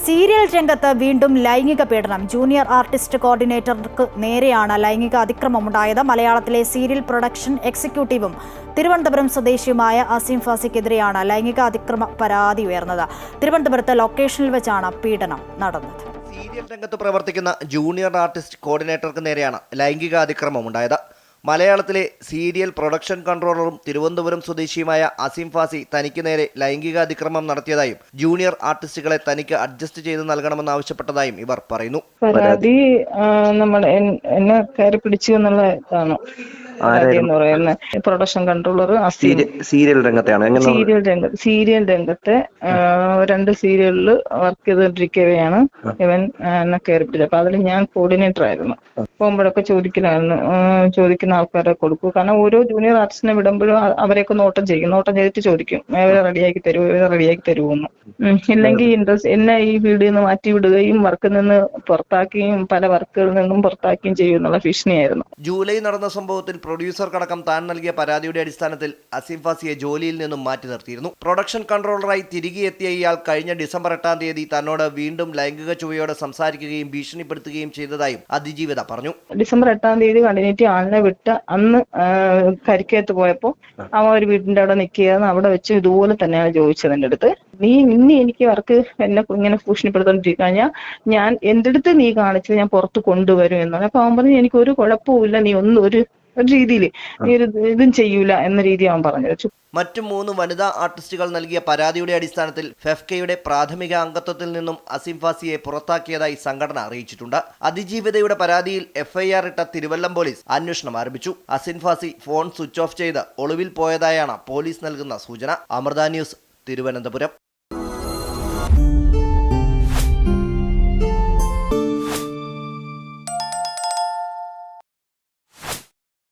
Serial രംഗത്ത് വീണ്ടും ലൈംഗിക പീഡനം. ജൂനിയർ ആർട്ടിസ്റ്റ് കോർഡിനേറ്റർക്ക് നേരെയാണ് ലൈംഗിക അതിക്രമമുണ്ടായത്. മലയാളത്തിലെ സീരിയൽ പ്രൊഡക്ഷൻ എക്സിക്യൂട്ടീവും തിരുവനന്തപുരം സ്വദേശിയുമായ അസീം ഫാസിക്കെതിരെയാണ് ലൈംഗിക അതിക്രമ പരാതി ഉയർന്നത്. തിരുവനന്തപുരത്ത് ലൊക്കേഷനിൽ വെച്ചാണ് പീഡനം നടന്നത്. സീരിയൽ രംഗത്ത് പ്രവർത്തിക്കുന്ന ജൂനിയർ ആർട്ടിസ്റ്റ് കോർഡിനേറ്റർക്ക് നേരെയാണ് ലൈംഗിക അതിക്രമമുണ്ടായത്. മലയാളത്തിലെ സീരിയൽ പ്രൊഡക്ഷൻ കൺട്രോളറും തിരുവനന്തപുരം സ്വദേശിയുമായ അസീം ഫാസി തനിക്ക് നേരെ ലൈംഗിക അതിക്രമം നടത്തിയതായും ജൂനിയർ ആർട്ടിസ്റ്റുകളെ തനിക്ക് അഡ്ജസ്റ്റ് ചെയ്ത് നൽകണമെന്നാവശ്യപ്പെട്ടതായും ഇവർ പറയുന്നു. പരാതി എന്നെ കയറി പിടിച്ചു എന്നുള്ളതാണ് പ്രൊഡക്ഷൻ കൺട്രോളർ സീരിയൽ രംഗത്തെയാണ്. സീരിയൽ രംഗത്തെ 2 സീരിയലിൽ വർക്ക് ചെയ്തുകൊണ്ടിരിക്കവെയാണ് ഇവൻ എന്നെ കയറി പിടിച്ചത്. അപ്പൊ അതിൽ ഞാൻ കോർഡിനേറ്റർ ആയിരുന്നു. പോകുമ്പോഴൊക്കെ ചോദിക്കുന്ന ആൾക്കാരെ കൊടുക്കൂ. കാരണം ഓരോ ജൂനിയർ ആർട്ടിസ്റ്റിനെ വിടുമ്പോഴും അവരെയൊക്കെ നോട്ടം ചെയ്തിട്ട് ചോദിക്കും, ഇവരെ റെഡിയാക്കി തരുമെന്ന്. ഇല്ലെങ്കിൽ എന്നെ ഈ ഫീൽഡിൽ നിന്ന് മാറ്റി വിടുകയും വർക്കിൽ നിന്ന് പുറത്താക്കുകയും പല വർക്കുകളിൽ നിന്നും പുറത്താക്കുകയും ചെയ്യുമെന്നുള്ള ഭീഷണിയായിരുന്നു. ജൂലൈ നടന്ന സംഭവത്തിൽ പ്രൊഡ്യൂസർക്കടക്കം താൻ നൽകിയ പരാതിയുടെ അടിസ്ഥാനത്തിൽ അസീം ഫാസിയെ ജോലിയിൽ നിന്നും മാറ്റി നിർത്തിയിരുന്നു. പ്രൊഡക്ഷൻ കൺട്രോളറായി തിരികെ എത്തിയ ഇയാൾ കഴിഞ്ഞ ഡിസംബർ 8-ാം തീയതി തന്നോട് വീണ്ടും ലൈംഗിക ചുവയോടെ സംസാരിക്കുകയും ഭീഷണിപ്പെടുത്തുകയും ചെയ്തതായും അതിജീവിത പറഞ്ഞു. ഡിസംബർ 8-ാം തീയതി കണ്ടിന്യൂറ്റി ആളിനെ വിട്ട് അന്ന് കരിക്കകത്ത് പോയപ്പോൾ അവൻ ഒരു വീടിന്റെ അവിടെ നിൽക്കുകയെന്ന് അവിടെ വെച്ച് ഇതുപോലെ തന്നെയാണ് ചോദിച്ചത് എൻ്റെ അടുത്ത്. നീ എനിക്ക് വർക്ക് എന്നെ ഇങ്ങനെ ഭീഷണിപ്പെടുത്തോണ്ടിരിക്കാൻ ഞാൻ എൻ്റെ അടുത്ത് നീ കാണിച്ചത് ഞാൻ പുറത്ത് കൊണ്ടുവരും എന്നാണ്. അപ്പൊ അവൻ പറഞ്ഞു എനിക്ക് ഒരു കുഴപ്പമില്ല, നീ ഒരു രീതിയിൽ നീ ഇതും ചെയ്യൂല എന്ന രീതി അവൻ പറഞ്ഞു. മറ്റു 3 വനിതാ ആർട്ടിസ്റ്റുകൾ നൽകിയ പരാതിയുടെ അടിസ്ഥാനത്തിൽ ഫെഫ്കയുടെ പ്രാഥമിക അംഗത്വത്തിൽ നിന്നും അസീം ഫാസിയെ പുറത്താക്കിയതായി സംഘടന അറിയിച്ചിട്ടുണ്ട്. അതിജീവിതയുടെ പരാതിയിൽ FIR ഇട്ട തിരുവല്ലം പോലീസ് അന്വേഷണം ആരംഭിച്ചു. അസീം ഫാസി ഫോൺ സ്വിച്ച് ഓഫ് ചെയ്ത് ഒളിവിൽ പോയതായാണ് പോലീസ് നൽകുന്ന സൂചന. അമൃത ന്യൂസ്, തിരുവനന്തപുരം.